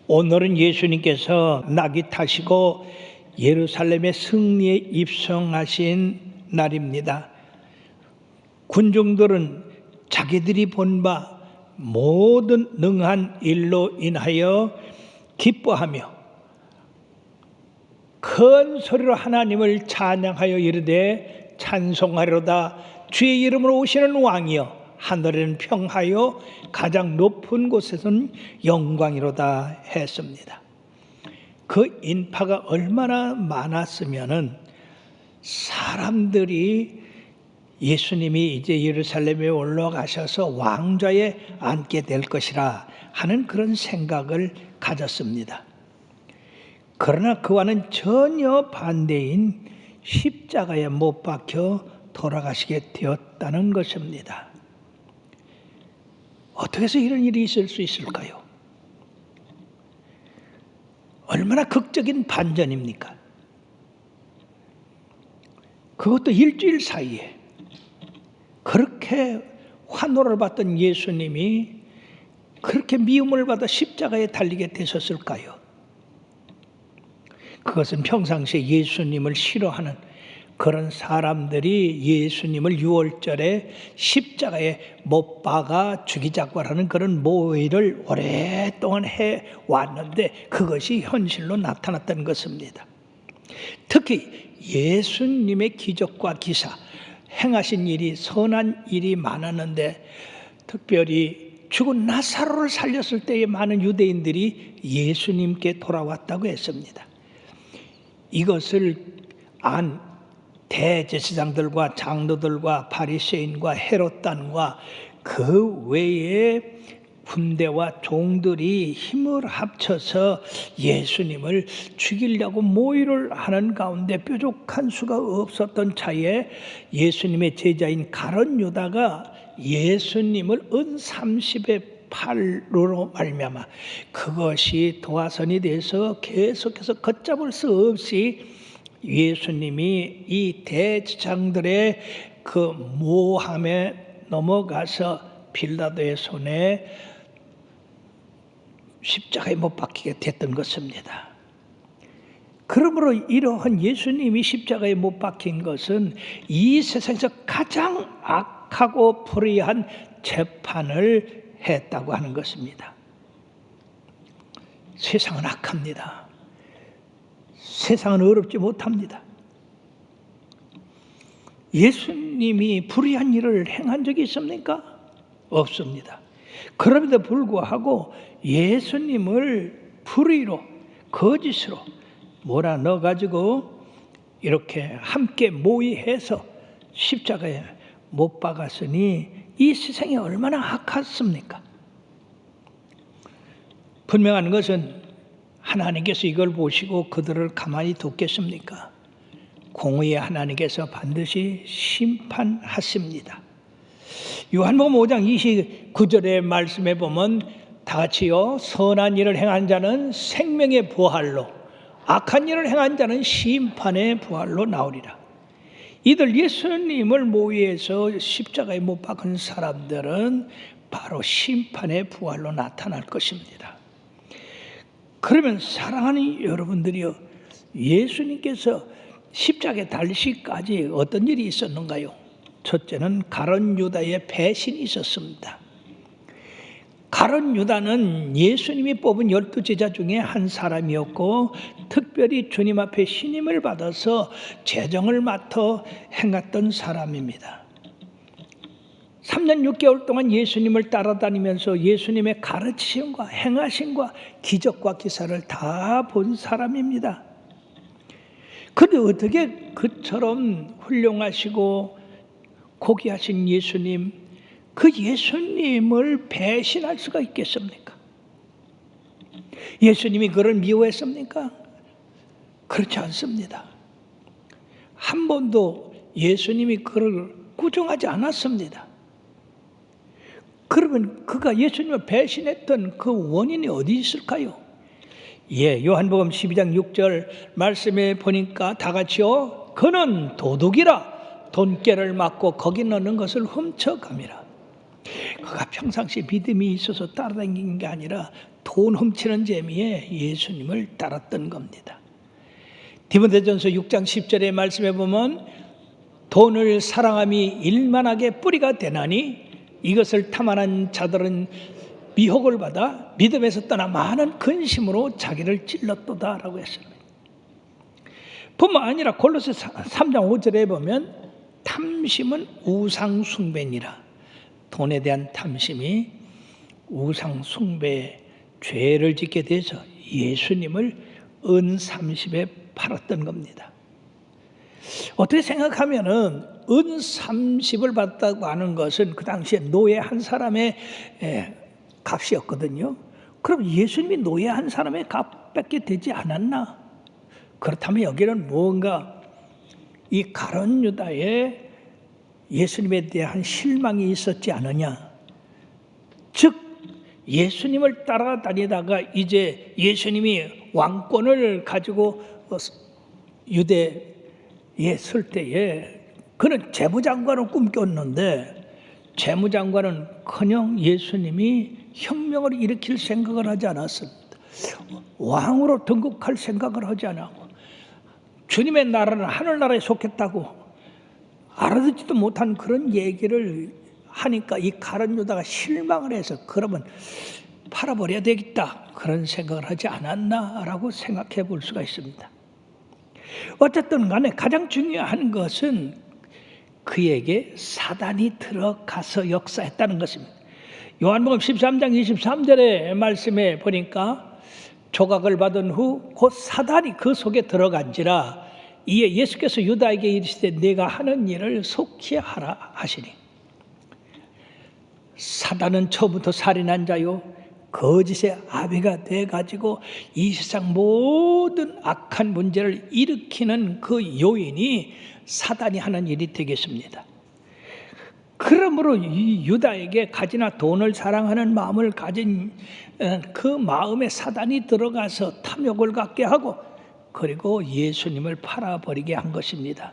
오늘은 예수님께서 낙이 타시고 예루살렘의 승리에 입성하신 날입니다. 군중들은 자기들이 본 바 모든 능한 일로 인하여 기뻐하며 큰 소리로 하나님을 찬양하여 이르되 찬송하리로다. 주의 이름으로 오시는 왕이여 하늘에는 평하여 가장 높은 곳에서는 영광이로다 했습니다. 그 인파가 얼마나 많았으면은 사람들이 예수님이 이제 예루살렘에 올라가셔서 왕좌에 앉게 될 것이라 하는 그런 생각을 가졌습니다. 그러나 그와는 전혀 반대인 십자가에 못 박혀 돌아가시게 되었다는 것입니다. 어떻게 해서 이런 일이 있을 수 있을까요? 얼마나 극적인 반전입니까? 그것도 일주일 사이에 그렇게 환호를 받던 예수님이 그렇게 미움을 받아 십자가에 달리게 되셨을까요? 그것은 평상시에 예수님을 싫어하는 그런 사람들이 예수님을 유월절에 십자가에 못 박아 죽이자고 하는 그런 모의를 오랫동안 해왔는데 그것이 현실로 나타났던 것입니다. 특히 예수님의 기적과 기사, 행하신 일이 선한 일이 많았는데 특별히 죽은 나사로를 살렸을 때에 많은 유대인들이 예수님께 돌아왔다고 했습니다. 이것을 안 대제사장들과 장로들과 바리새인과 헤롯단과 그 외에 군대와 종들이 힘을 합쳐서 예수님을 죽이려고 모의를 하는 가운데 뾰족한 수가 없었던 차에 예수님의 제자인 가룟 유다가 예수님을 은 30의 팔로 말미암아 그것이 도화선이 돼서 계속해서 걷잡을 수 없이 예수님이 이 대제사장들의 그 모함에 넘어가서 빌라도의 손에 십자가에 못 박히게 됐던 것입니다. 그러므로 이러한 예수님이 십자가에 못 박힌 것은 이 세상에서 가장 악하고 불의한 재판을 했다고 하는 것입니다. 세상은 악합니다. 세상은 어렵지 못합니다. 예수님이 불의한 일을 행한 적이 있습니까? 없습니다. 그럼에도 불구하고 예수님을 불의로 거짓으로 몰아넣어가지고 이렇게 함께 모의해서 십자가에 못 박았으니 이 세상이 얼마나 악했습니까? 분명한 것은 하나님께서 이걸 보시고 그들을 가만히 두겠습니까? 공의의 하나님께서 반드시 심판하십니다. 요한복음 5장 29절의 말씀에 보면 다 같이요, 선한 일을 행한 자는 생명의 부활로, 악한 일을 행한 자는 심판의 부활로 나오리라. 이들 예수님을 모의해서 십자가에 못 박은 사람들은 바로 심판의 부활로 나타날 것입니다. 그러면 사랑하는 여러분들이요, 예수님께서 십자가에 달리시기까지 어떤 일이 있었는가요? 첫째는 가룟 유다의 배신이 있었습니다. 가룟 유다는 예수님이 뽑은 12제자 중에 한 사람이었고 특별히 주님 앞에 신임을 받아서 재정을 맡아 행했던 사람입니다. 3년 6개월 동안 예수님을 따라다니면서 예수님의 가르치심과 행하심과 기적과 기사를 다 본 사람입니다. 그런데 어떻게 그처럼 훌륭하시고 고귀하신 예수님, 그 예수님을 배신할 수가 있겠습니까? 예수님이 그를 미워했습니까? 그렇지 않습니다. 한 번도 예수님이 그를 꾸중하지 않았습니다. 그러면 그가 예수님을 배신했던 그 원인이 어디 있을까요? 요한복음 12장 6절 말씀에 보니까 다 같이요, 그는 도둑이라 돈깨를 맞고 거기 넣는 것을 훔쳐감이라. 그가 평상시 믿음이 있어서 따라다니는 게 아니라 돈 훔치는 재미에 예수님을 따랐던 겁니다. 디모데전서 6장 10절의 말씀에 보면 돈을 사랑함이 일만하게 뿌리가 되나니 이것을 탐하는 자들은 미혹을 받아 믿음에서 떠나 많은 근심으로 자기를 찔렀도다라고 했습니다. 뿐만 아니라 골로새 3장 5절에 보면 탐심은 우상 숭배니라. 돈에 대한 탐심이 우상 숭배의 죄를 짓게 돼서 예수님을 은 30에 팔았던 겁니다. 어떻게 생각하면은 은 30을 받았다고 하는 것은 그 당시에 노예 한 사람의 값이었거든요. 그럼 예수님이 노예 한 사람의 값밖에 되지 않았나? 그렇다면 여기는 무언가 이 가룟 유다에 예수님에 대한 실망이 있었지 않느냐? 즉 예수님을 따라다니다가 이제 예수님이 왕권을 가지고 유대에 설 때에 그는 재무장관을 꿈꿨는데 재무장관은커녕 예수님이 혁명을 일으킬 생각을 하지 않았습니다. 왕으로 등극할 생각을 하지 않았고 주님의 나라는 하늘나라에 속했다고 알아듣지도 못한 그런 얘기를 하니까 이 가룟 유다가 실망을 해서 그러면 팔아버려야 되겠다 그런 생각을 하지 않았나라고 생각해 볼 수가 있습니다. 어쨌든 간에 가장 중요한 것은 그에게 사단이 들어가서 역사했다는 것입니다. 요한복음 13장 23절의 말씀에 보니까 조각을 받은 후 곧 사단이 그 속에 들어간지라 이에 예수께서 유다에게 이르시되 네가 하는 일을 속히 하라 하시니 사단은 처음부터 살인한 자요 거짓의 아비가 돼가지고 이 세상 모든 악한 문제를 일으키는 그 요인이 사단이 하는 일이 되겠습니다. 그러므로 이 유다에게 가지나 돈을 사랑하는 마음을 가진 그 마음에 사단이 들어가서 탐욕을 갖게 하고 그리고 예수님을 팔아버리게 한 것입니다.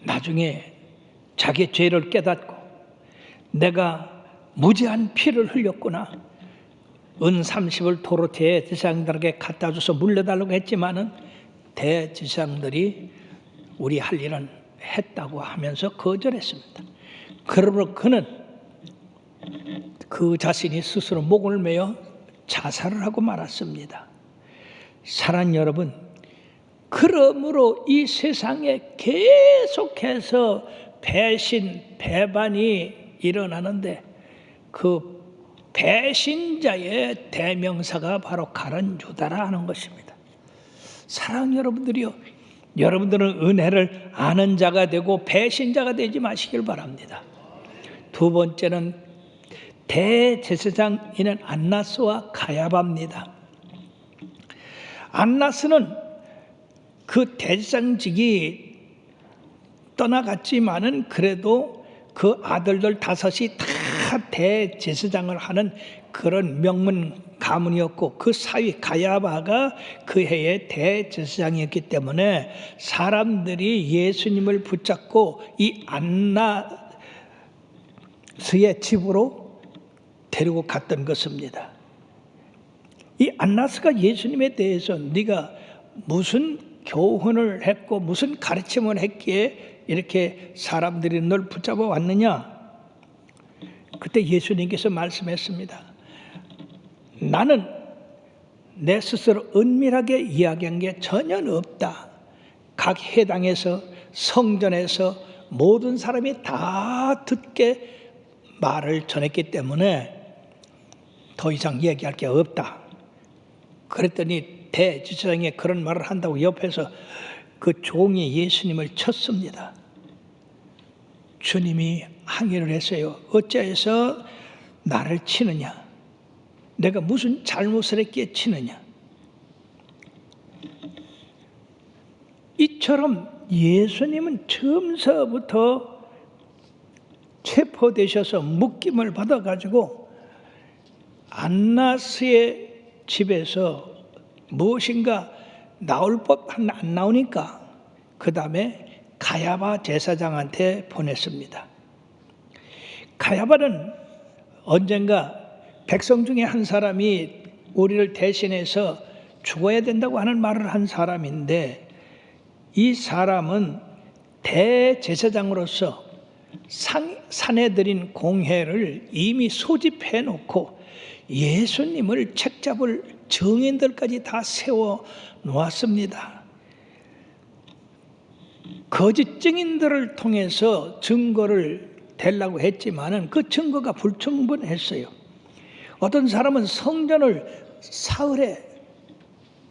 나중에 자기의 죄를 깨닫고 내가 무지한 피를 흘렸구나. 은 30을 도로 대제사장들에게 갖다 줘서 물려달라고 했지만은 대제사장들이 우리 할 일은 했다고 하면서 거절했습니다. 그러므로 그는 그 자신이 스스로 목을 매어 자살을 하고 말았습니다. 사랑하는 여러분, 그러므로 이 세상에 계속해서 배신, 배반이 일어나는데 그 배신자의 대명사가 바로 가룟 유다라 하는 것입니다. 사랑하는 여러분들이요, 여러분들은 은혜를 아는 자가 되고 배신자가 되지 마시길 바랍니다. 두 번째는 대제사장인 안나스와 가야바입니다. 안나스는 그 대제사장직이 떠나갔지만은 그래도 그 아들들 5이 다 대제사장을 하는 그런 명문 가문이었고 그 사위 가야바가 그 해의 대제사장이었기 때문에 사람들이 예수님을 붙잡고 이 안나스의 집으로 데리고 갔던 것입니다. 이 안나스가 예수님에 대해서 네가 무슨 교훈을 했고 무슨 가르침을 했기에 이렇게 사람들이 널 붙잡아 왔느냐? 그때 예수님께서 말씀했습니다. 나는 내 스스로 은밀하게 이야기한 게 전혀 없다. 각 회당에서 성전에서 모든 사람이 다 듣게 말을 전했기 때문에 더 이상 얘기할 게 없다. 그랬더니 대제사장이 그런 말을 한다고 옆에서 그 종이 예수님을 쳤습니다. 주님이 항의를 했어요. 어찌해서 나를 치느냐? 내가 무슨 잘못을 했기에 치느냐? 이처럼 예수님은 처음서부터 체포되셔서 묶임을 받아가지고 안나스의 집에서 무엇인가 나올 법한 안 나오니까 그 다음에 가야바 제사장한테 보냈습니다. 가야바는 언젠가 백성 중에 한 사람이 우리를 대신해서 죽어야 된다고 하는 말을 한 사람인데, 이 사람은 대제사장으로서 산에 드린 공회를 이미 소집해 놓고 예수님을 책잡을 증인들까지 다 세워 놓았습니다. 거짓 증인들을 통해서 증거를 대려고 했지만은 그 증거가 불충분했어요. 어떤 사람은 성전을 사흘에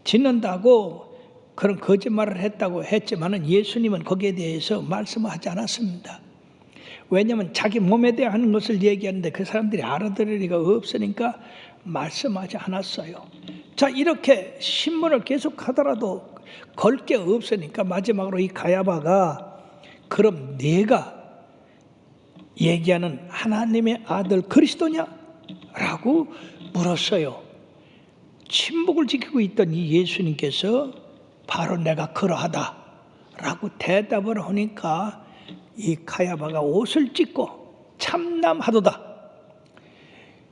짓는다고 그런 거짓말을 했다고 했지만은 예수님은 거기에 대해서 말씀하지 않았습니다. 왜냐하면 자기 몸에 대한 것을 얘기하는데 그 사람들이 알아들을 리가 없으니까 말씀하지 않았어요. 자, 이렇게 신문을 계속 하더라도 걸 게 없으니까 마지막으로 이 가야바가 그럼 네가 얘기하는 하나님의 아들 그리스도냐? 라고 물었어요. 침묵을 지키고 있던 이 예수님께서 바로 내가 그러하다 라고 대답을 하니까 이 가야바가 옷을 찢고 참남하도다,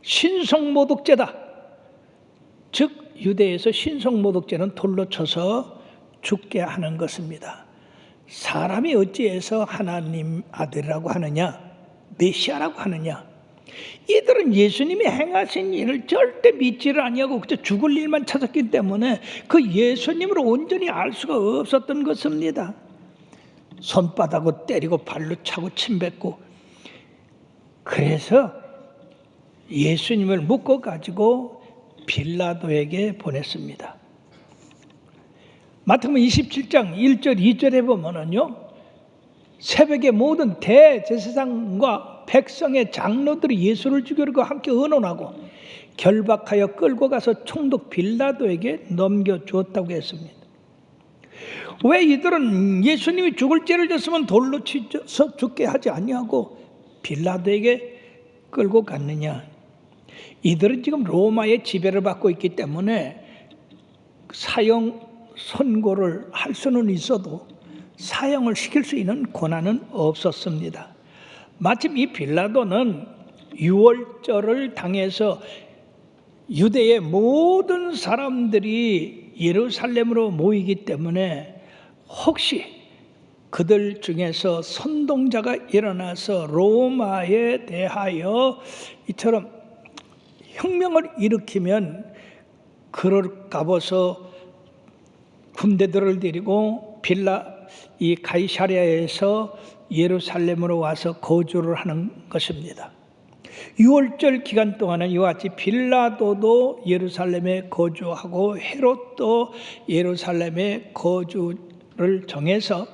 신성모독죄다. 즉 유대에서 신성모독죄는 돌로 쳐서 죽게 하는 것입니다. 사람이 어찌해서 하나님 아들이라고 하느냐, 메시아라고 하느냐. 이들은 예수님이 행하신 일을 절대 믿지를 아니하고 그저 죽을 일만 찾았기 때문에 그 예수님을 온전히 알 수가 없었던 것입니다. 손바닥으로 때리고 발로 차고 침뱉고, 그래서 예수님을 묶어가지고 빌라도에게 보냈습니다. 마태복음 27장 1절 2절에 보면은요, 새벽에 모든 대제사장과 백성의 장로들이 예수를 죽이려고 함께 의논하고 결박하여 끌고 가서 총독 빌라도에게 넘겨주었다고 했습니다. 왜 이들은 예수님이 죽을 죄를 졌으면 돌로 치서 죽게 하지 아니하고 빌라도에게 끌고 갔느냐? 이들은 지금 로마의 지배를 받고 있기 때문에 사형 선고를 할 수는 있어도 사형을 시킬 수 있는 권한은 없었습니다. 마침 이 빌라도는 유월절을 당해서 유대의 모든 사람들이 예루살렘으로 모이기 때문에 혹시 그들 중에서 선동자가 일어나서 로마에 대하여 이처럼 혁명을 일으키면 그럴까 봐서 군대들을 데리고 이 가이사랴에서 예루살렘으로 와서 거주를 하는 것입니다. 6월절 기간 동안은 이와 같이 빌라도도 예루살렘에 거주하고 헤롯도 예루살렘에 거주를 정해서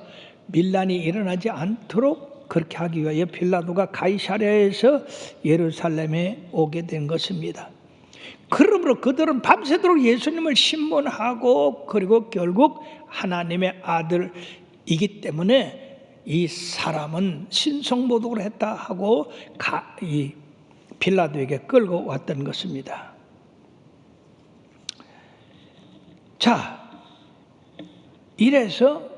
밀란이 일어나지 않도록 그렇게 하기 위하여 빌라도가 가이사랴에서 예루살렘에 오게 된 것입니다. 그러므로 그들은 밤새도록 예수님을 신문하고 그리고 결국 하나님의 아들이기 때문에 이 사람은 신성모독을 했다 하고 이 빌라도에게 끌고 왔던 것입니다. 자, 이래서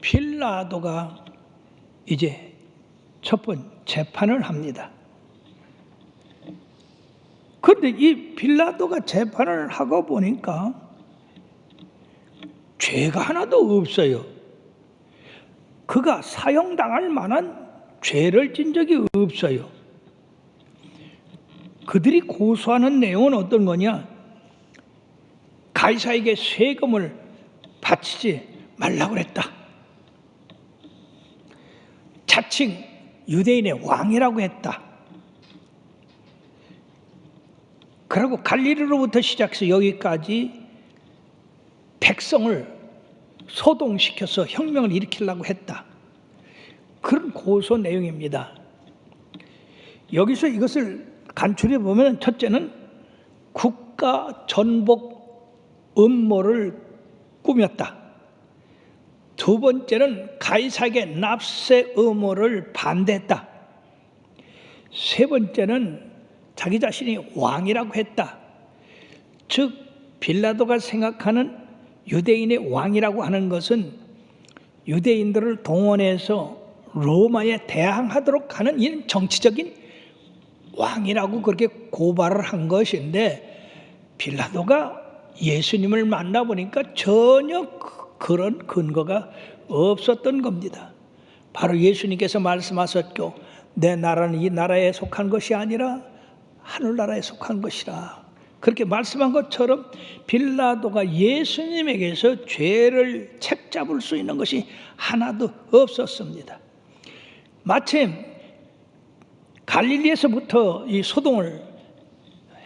빌라도가 이제 첫 번째 재판을 합니다. 그런데 이 빌라도가 재판을 하고 보니까 죄가 하나도 없어요. 그가 사형당할 만한 죄를 진 적이 없어요. 그들이 고소하는 내용은 어떤 거냐? 가이사에게 세금을 바치지 말라고 그랬다. 자칭 유대인의 왕이라고 했다. 그리고 갈릴리로부터 시작해서 여기까지 백성을 소동시켜서 혁명을 일으키려고 했다. 그런 고소 내용입니다. 여기서 이것을 간추려 보면 첫째는 국가 전복 음모를 꾸몄다. 두 번째는 가이사에게 납세 의무를 반대했다. 세 번째는 자기 자신이 왕이라고 했다. 즉 빌라도가 생각하는 유대인의 왕이라고 하는 것은 유대인들을 동원해서 로마에 대항하도록 하는 이런 정치적인 왕이라고 그렇게 고발을 한 것인데 빌라도가 예수님을 만나보니까 전혀 그런 근거가 없었던 겁니다. 바로 예수님께서 말씀하셨죠. 내 나라는 이 나라에 속한 것이 아니라 하늘나라에 속한 것이라. 그렇게 말씀한 것처럼 빌라도가 예수님에게서 죄를 책잡을 수 있는 것이 하나도 없었습니다. 마침 갈릴리에서부터 이 소동을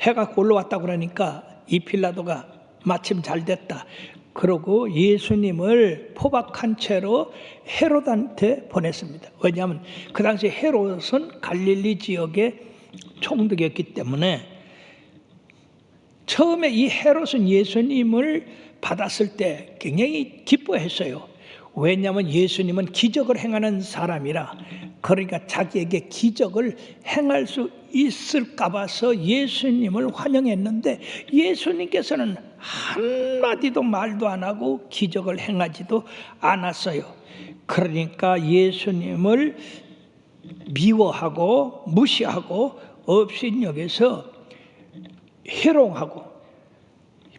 해가 올라왔다 그러니까 이 빌라도가 마침 잘 됐다. 그러고 예수님을 포박한 채로 헤롯한테 보냈습니다. 왜냐하면 그 당시 헤롯은 갈릴리 지역의 총독이었기 때문에 처음에 이 헤롯은 예수님을 받았을 때 굉장히 기뻐했어요. 왜냐하면 예수님은 기적을 행하는 사람이라, 그러니까 자기에게 기적을 행할 수 있을까 봐서 예수님을 환영했는데 예수님께서는 한마디도 말도 안 하고 기적을 행하지도 않았어요. 그러니까 예수님을 미워하고 무시하고 업신여겨서 희롱하고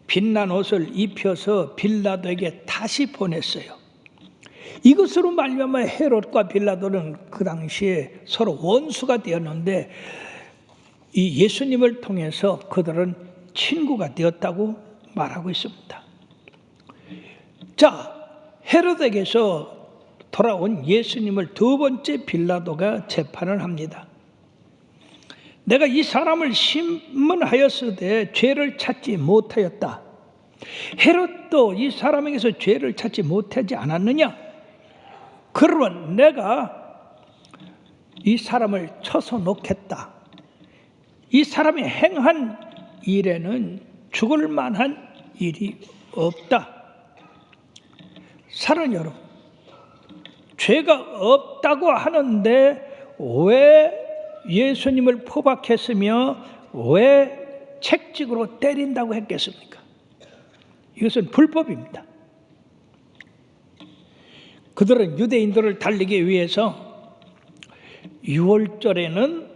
빛난 옷을 입혀서 빌라도에게 다시 보냈어요. 이것으로 말미암아 헤롯과 빌라도는 그 당시에 서로 원수가 되었는데 이 예수님을 통해서 그들은 친구가 되었다고 말하고 있습니다. 자, 헤롯에게서 돌아온 예수님을 두 번째 빌라도가 재판을 합니다. 내가 이 사람을 심문하였으되 죄를 찾지 못하였다. 헤롯도 이 사람에게서 죄를 찾지 못하지 않았느냐? 그러면 내가 이 사람을 쳐서 놓겠다. 이 사람이 행한 일에는 죽을 만한 일이 없다. 사랑하는 여러분, 죄가 없다고 하는데 왜 예수님을 포박했으며 왜 책찍으로 때린다고 했겠습니까? 이것은 불법입니다. 그들은 유대인들을 달리기 위해서 6월절에는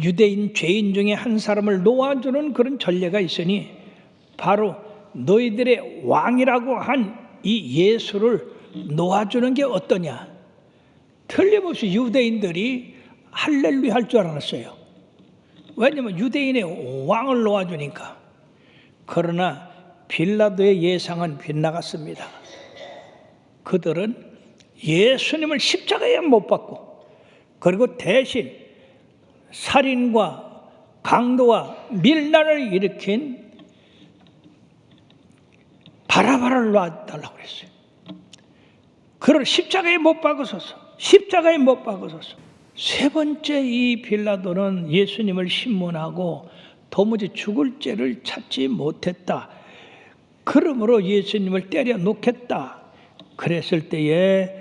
유대인 죄인 중에 한 사람을 놓아주는 그런 전례가 있으니 바로 너희들의 왕이라고 한 이 예수를 놓아주는 게 어떠냐? 틀림없이 유대인들이 할렐루야 할 줄 알았어요. 왜냐하면 유대인의 왕을 놓아주니까. 그러나 빌라도의 예상은 빗나갔습니다. 그들은 예수님을 십자가에 못 박고 그리고 대신 살인과 강도와 밀란을 일으킨 바라바를 놔달라고 그랬어요. 그를 십자가에 못 박으소서. 십자가에 못 박으소서. 세 번째 이 빌라도는 예수님을 신문하고 도무지 죽을 죄를 찾지 못했다. 그러므로 예수님을 때려 놓겠다. 그랬을 때에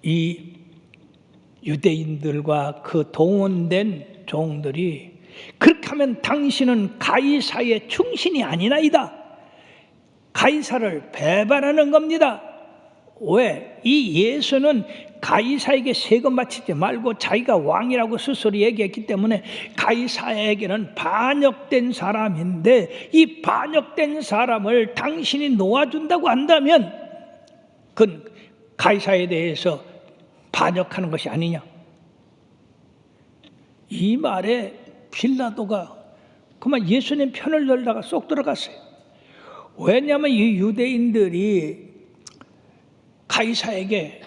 이 유대인들과 그 동원된 종들이 그렇게 하면 당신은 가이사의 충신이 아니나이다. 가이사를 배반하는 겁니다. 왜? 이 예수는 가이사에게 세금 바치지 말고 자기가 왕이라고 스스로 얘기했기 때문에 가이사에게는 반역된 사람인데 이 반역된 사람을 당신이 놓아준다고 한다면 그건 가이사에 대해서 반역하는 것이 아니냐. 이 말에 빌라도가 그만 예수님 편을 들다가 쏙 들어갔어요. 왜냐하면 이 유대인들이 가이사에게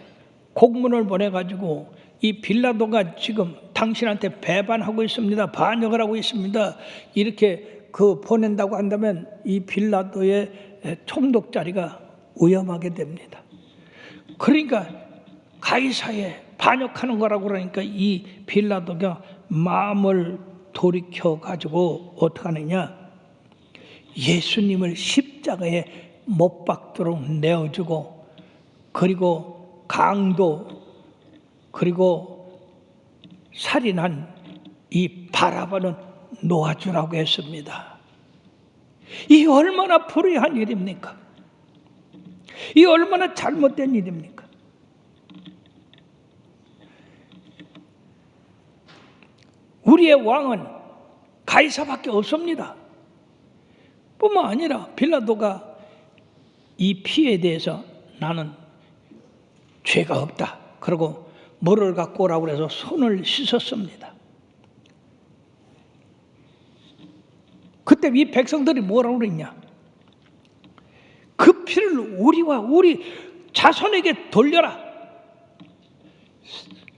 공문을 보내가지고 이 빌라도가 지금 당신한테 배반하고 있습니다. 반역을 하고 있습니다. 이렇게 보낸다고 한다면 이 빌라도의 총독 자리가 위험하게 됩니다. 그러니까 가이사에 반역하는 거라고 그러니까 이 빌라도가 마음을 돌이켜가지고 어떻게 하느냐. 예수님을 십자가에 못 박도록 내어주고 그리고 강도 그리고 살인한 이 바라바는 놓아주라고 했습니다. 이 얼마나 불의한 일입니까? 이 얼마나 잘못된 일입니까? 우리의 왕은 가이사밖에 없습니다. 뿐만 아니라 빌라도가 이 피에 대해서 나는 죄가 없다. 그리고 물을 갖고 오라고 해서 손을 씻었습니다. 그때 이 백성들이 뭐라고 그랬냐? 그 피를 우리와 우리 자손에게 돌려라.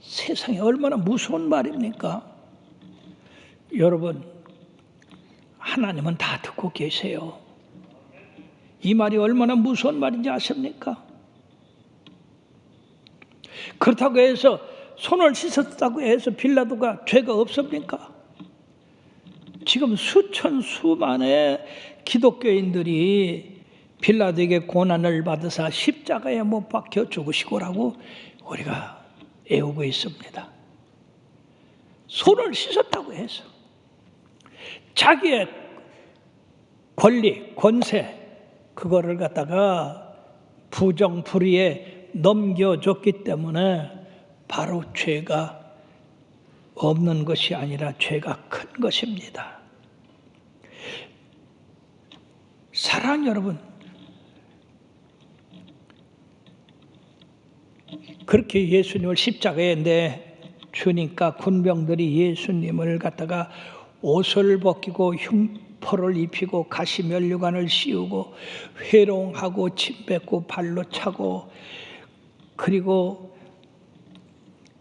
세상에 얼마나 무서운 말입니까? 여러분, 하나님은 다 듣고 계세요. 이 말이 얼마나 무서운 말인지 아십니까? 그렇다고 해서 손을 씻었다고 해서 빌라도가 죄가 없습니까? 지금 수천수만의 기독교인들이 빌라도에게 고난을 받으사 십자가에 못 박혀 죽으시고라고 우리가 애우고 있습니다. 손을 씻었다고 해서 자기의 권리, 권세 그거를 갖다가 부정부리에 넘겨줬기 때문에 바로 죄가 없는 것이 아니라 죄가 큰 것입니다. 사랑하는 여러분, 그렇게 예수님을 십자가에 내주니까 군병들이 예수님을 갖다가 옷을 벗기고 흉포를 입히고 가시면류관을 씌우고 회롱하고 침 뱉고 발로 차고, 그리고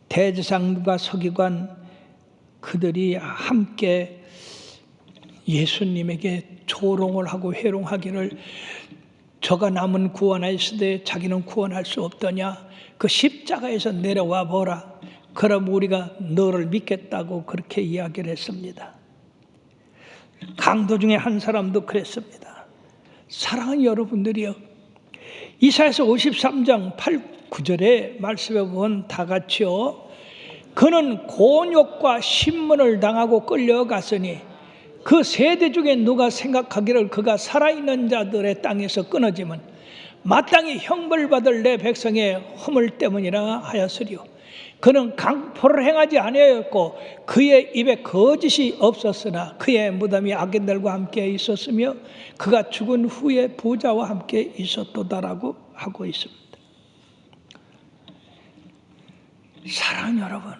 대제사장과 서기관 그들이 함께 예수님에게 조롱을 하고 회롱하기를, 저가 남은 구원하였으되 자기는 구원할 수 없더냐, 그 십자가에서 내려와 보라, 그럼 우리가 너를 믿겠다고 그렇게 이야기를 했습니다. 강도 중에 한 사람도 그랬습니다. 사랑하는 여러분들이요, 이사야서 53장 8, 9절에 말씀해 보면 다 같이요, 그는 곤욕과 신문을 당하고 끌려갔으니 그 세대 중에 누가 생각하기를 그가 살아있는 자들의 땅에서 끊어지면 마땅히 형벌받을 내 백성의 허물 때문이라 하였으리요. 그는 강포를 행하지 아니하였고 그의 입에 거짓이 없었으나 그의 무덤이 악인들과 함께 있었으며 그가 죽은 후에 부자와 함께 있었도다라고 하고 있습니다. 사랑하는 여러분,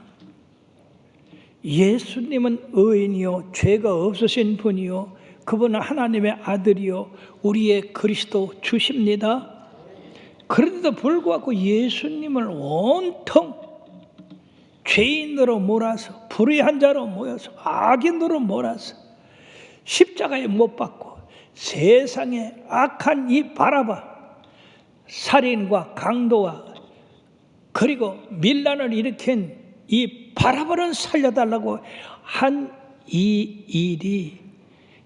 예수님은 의인이요 죄가 없으신 분이요 그분은 하나님의 아들이요 우리의 그리스도 주십니다. 그런데도 불구하고 예수님을 온통 죄인으로 몰아서, 불의한 자로 모여서, 악인으로 몰아서 십자가에 못 박고 세상에 악한 이 바라바, 살인과 강도와 그리고 밀란을 일으킨 이 바라바를 살려달라고 한 이 일이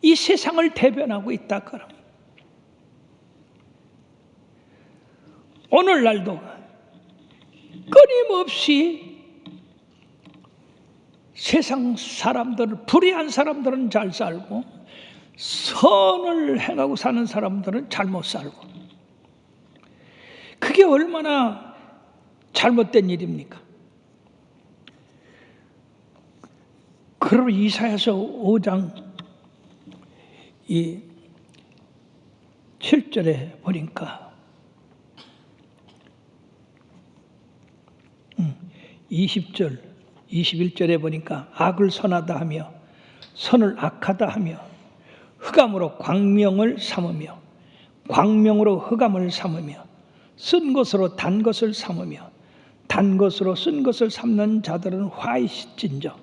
이 세상을 대변하고 있다. 그럼 오늘날도 끊임없이 세상 사람들, 불의한 사람들은 잘 살고 선을 행하고 사는 사람들은 잘못 살고, 그게 얼마나 잘못된 일입니까? 그리고 이사야서 5장 이 7절에 보니까 20절 21절에 보니까 악을 선하다 하며 선을 악하다 하며 흑암으로 광명을 삼으며 광명으로 흑암을 삼으며 쓴 것으로 단 것을 삼으며 단 것으로 쓴 것을 삼는 자들은 화이실진저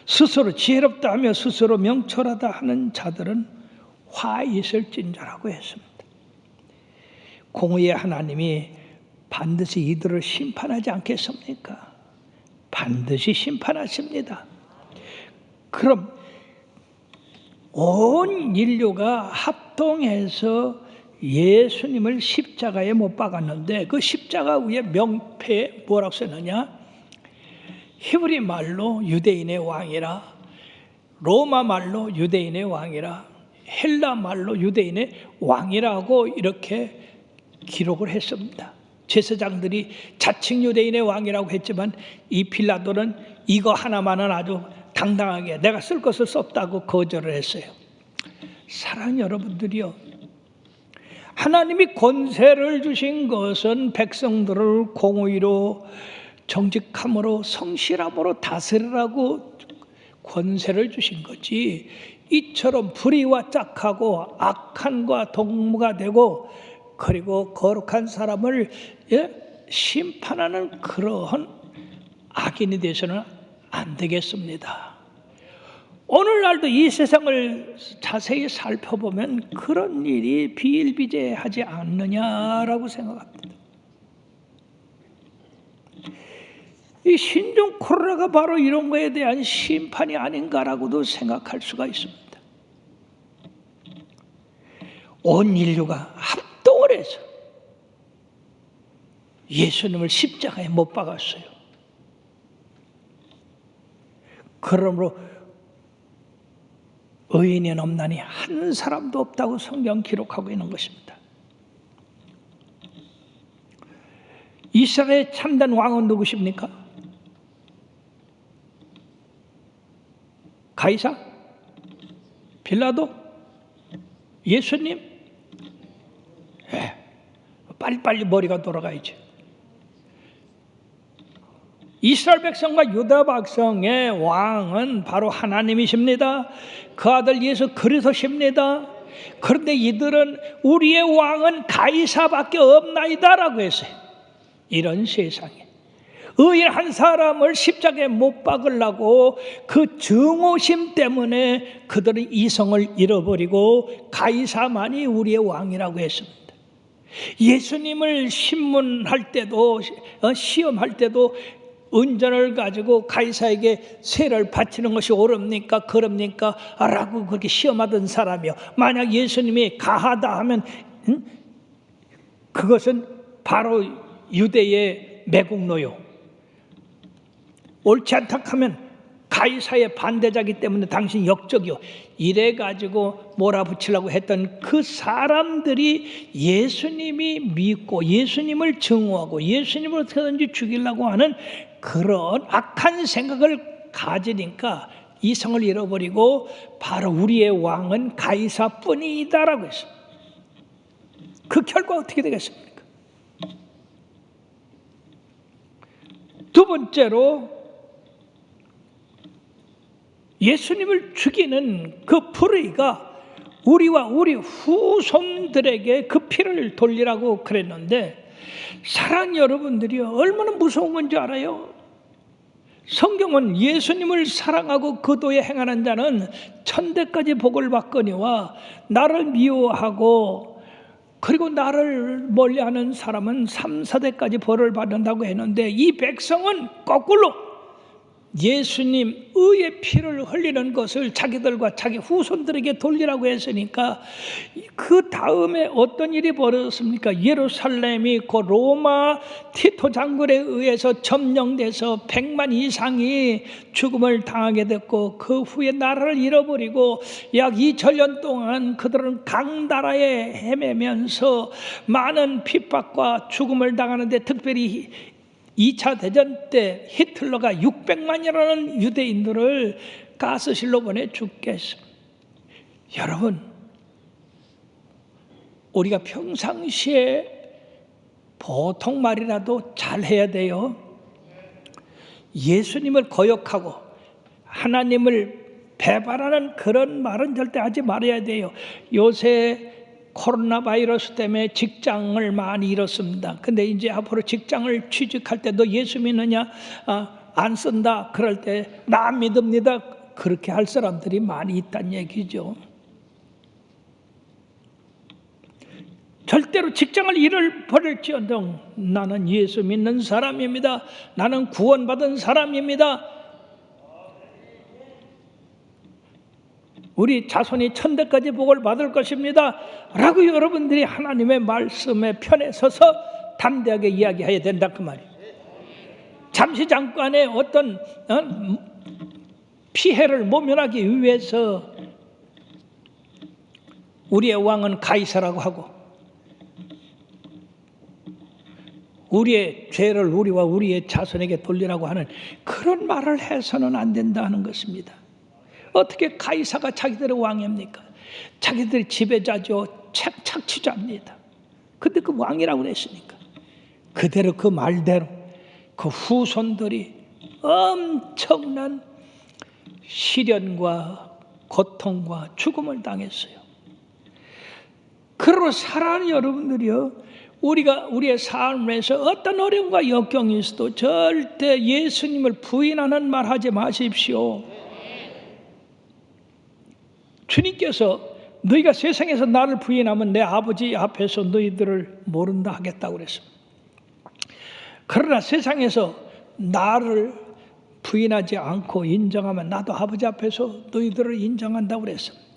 스스로 지혜롭다 하며 스스로 명철하다 하는 자들은 화 있을진저라고 했습니다. 공의의 하나님이 반드시 이들을 심판하지 않겠습니까? 반드시 심판하십니다. 그럼 온 인류가 합동해서 예수님을 십자가에 못 박았는데 그 십자가 위에 명패에 뭐라고 썼느냐? 히브리 말로 유대인의 왕이라, 로마 말로 유대인의 왕이라, 헬라 말로 유대인의 왕이라고 이렇게 기록을 했습니다. 제사장들이 자칭 유대인의 왕이라고 했지만 이 빌라도는 이거 하나만은 아주 당당하게 내가 쓸 것을 썼다고 거절을 했어요. 사랑하는 여러분들이요, 하나님이 권세를 주신 것은 백성들을 공의로 정직함으로 성실함으로 다스리라고 권세를 주신 거지, 이처럼 불의와 짝하고 악한과 동무가 되고 그리고 거룩한 사람을 심판하는 그러한 악인이 되서는 안 되겠습니다. 오늘날도 이 세상을 자세히 살펴보면 그런 일이 비일비재하지 않느냐라고 생각합니다. 이 신종 코로나가 바로 이런 거에 대한 심판이 아닌가라고도 생각할 수가 있습니다. 온 인류가 합동을 해서 예수님을 십자가에 못 박았어요. 그러므로 의인은 없나니 한 사람도 없다고 성경 기록하고 있는 것입니다. 이스라엘의 참된 왕은 누구십니까? 가이사? 빌라도? 예수님? 빨리빨리 머리가 돌아가야지. 이스라엘 백성과 유다 백성의 왕은 바로 하나님이십니다. 그 아들 예수 그리스도십니다. 그런데 이들은 우리의 왕은 가이사밖에 없나이다 라고 했어요. 이런 세상에 의인 한 사람을 십자가에 못 박으려고 그 증오심 때문에 그들은 이성을 잃어버리고 가이사만이 우리의 왕이라고 했습니다. 예수님을 신문할 때도 시험할 때도 은전을 가지고 가이사에게 세를 바치는 것이 옳습니까? 그럽니까? 라고 그렇게 시험하던 사람이요, 만약 예수님이 가하다 하면 그것은 바로 유대의 매국노요, 옳지 않다 하면 가이사의 반대자기 때문에 당신 역적이요, 이래가지고 몰아붙이려고 했던 그 사람들이 예수님이 믿고 예수님을 증오하고 예수님을 어떻게든지 죽이려고 하는 그런 악한 생각을 가지니까 이성을 잃어버리고 바로 우리의 왕은 가이사뿐이다라고 했습니다. 그 결과 어떻게 되겠습니까? 두 번째로 예수님을 죽이는 그 불의가 우리와 우리 후손들에게 그 피를 돌리라고 그랬는데, 사랑하는 여러분들이 얼마나 무서운 건지 알아요? 성경은 예수님을 사랑하고 그 도에 행하는 자는 천대까지 복을 받거니와 나를 미워하고 그리고 나를 멀리하는 사람은 3, 4대까지 벌을 받는다고 했는데, 이 백성은 거꾸로 예수님 의의 피를 흘리는 것을 자기들과 자기 후손들에게 돌리라고 했으니까 그 다음에 어떤 일이 벌어졌습니까? 예루살렘이 그 로마 티토 장군에 의해서 점령돼서 100만 이상이 죽음을 당하게 됐고, 그 후에 나라를 잃어버리고 약 2000년 동안 그들은 강나라에 헤매면서 많은 핍박과 죽음을 당하는데, 특별히 2차 대전 때 히틀러가 600만이라는 유대인들을 가스실로 보내 죽게 했습니다. 여러분, 우리가 평상시에 보통 말이라도 잘해야 돼요. 예수님을 거역하고 하나님을 배반하는 그런 말은 절대 하지 말아야 돼요. 요새 코로나 바이러스 때문에 직장을 많이 잃었습니다. 근데 이제 앞으로 직장을 취직할 때 너 예수 믿느냐? 안 쓴다. 그럴 때 나 믿습니다. 그렇게 할 사람들이 많이 있다는 얘기죠. 절대로 직장을 잃어버릴지언정 나는 예수 믿는 사람입니다. 나는 구원받은 사람입니다. 우리 자손이 천대까지 복을 받을 것입니다 라고 여러분들이 하나님의 말씀에 편에 서서 담대하게 이야기해야 된다 그 말이에요. 잠시 잠깐의 어떤 피해를 모면하기 위해서 우리의 왕은 가이사라고 하고 우리의 죄를 우리와 우리의 자손에게 돌리라고 하는 그런 말을 해서는 안 된다는 것입니다. 어떻게 가이사가 자기들의 왕입니까? 자기들이 지배자죠. 착취자입니다. 근데 그 왕이라고 그랬으니까 그대로 그 말대로 그 후손들이 엄청난 시련과 고통과 죽음을 당했어요. 그러므로 사랑하는 여러분들이요, 우리가 우리의 삶에서 어떤 어려움과 역경이 있어도 절대 예수님을 부인하는 말 하지 마십시오. 주님께서 너희가 세상에서 나를 부인하면 내 아버지 앞에서 너희들을 모른다 하겠다고 그랬습니다. 그러나 세상에서 나를 부인하지 않고 인정하면 나도 아버지 앞에서 너희들을 인정한다고 그랬습니다.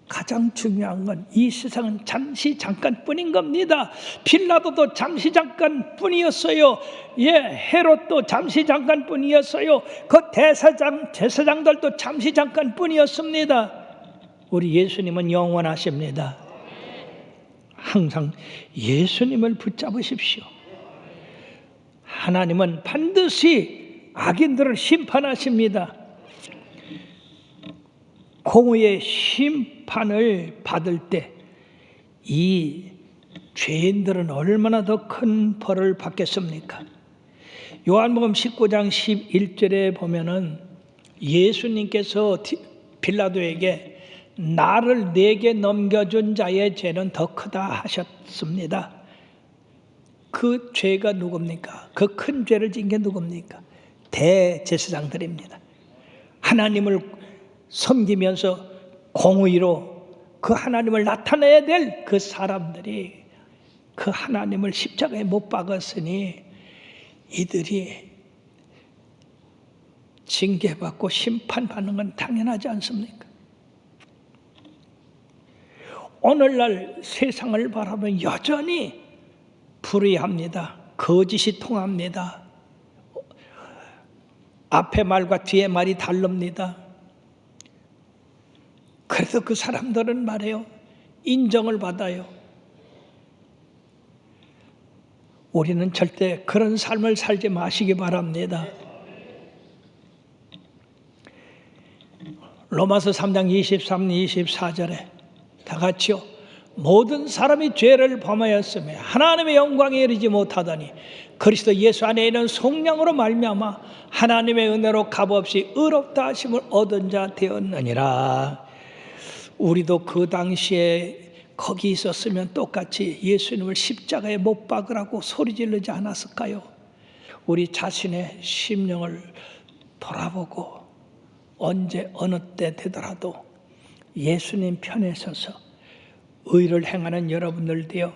가장 중요한 건 이 세상은 잠시 잠깐뿐인 겁니다. 빌라도도 잠시 잠깐뿐이었어요. 헤롯도 잠시 잠깐뿐이었어요. 그 제사장들도 잠시 잠깐뿐이었습니다. 우리 예수님은 영원하십니다. 항상 예수님을 붙잡으십시오. 하나님은 반드시 악인들을 심판하십니다. 공의의 심판을 받을 때 이 죄인들은 얼마나 더 큰 벌을 받겠습니까? 요한복음 19장 11절에 보면은 예수님께서 빌라도에게 나를 내게 넘겨준 자의 죄는 더 크다 하셨습니다. 그 죄가 누굽니까? 그 큰 죄를 진 게 누굽니까? 대제사장들입니다. 하나님을 섬기면서 공의로 그 하나님을 나타내야 될 그 사람들이 그 하나님을 십자가에 못 박았으니 이들이 징계받고 심판받는 건 당연하지 않습니까? 오늘날 세상을 바라보면 여전히 불의합니다. 거짓이 통합니다. 앞에 말과 뒤에 말이 다릅니다. 그래서 그 사람들은 말해요. 인정을 받아요. 우리는 절대 그런 삶을 살지 마시기 바랍니다. 로마서 3장 23, 24절에 다 같이요. 모든 사람이 죄를 범하였으며 하나님의 영광에 이르지 못하더니 그리스도 예수 안에 있는 성령으로 말미암아 하나님의 은혜로 값없이 의롭다 하심을 얻은 자 되었느니라. 우리도 그 당시에 거기 있었으면 똑같이 예수님을 십자가에 못 박으라고 소리 지르지 않았을까요? 우리 자신의 심령을 돌아보고 언제 어느 때 되더라도 예수님 편에 서서 의를 행하는 여러분들 되어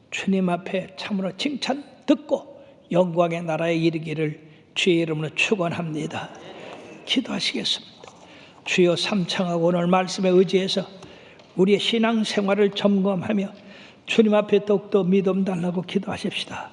주님 앞에 참으로 칭찬 듣고 영광의 나라에 이르기를 주의 이름으로 축원합니다. 기도하시겠습니다. 주여, 삼창하고 오늘 말씀에 의지해서 우리의 신앙생활을 점검하며 주님 앞에 더욱더 믿음 달라고 기도하십시다.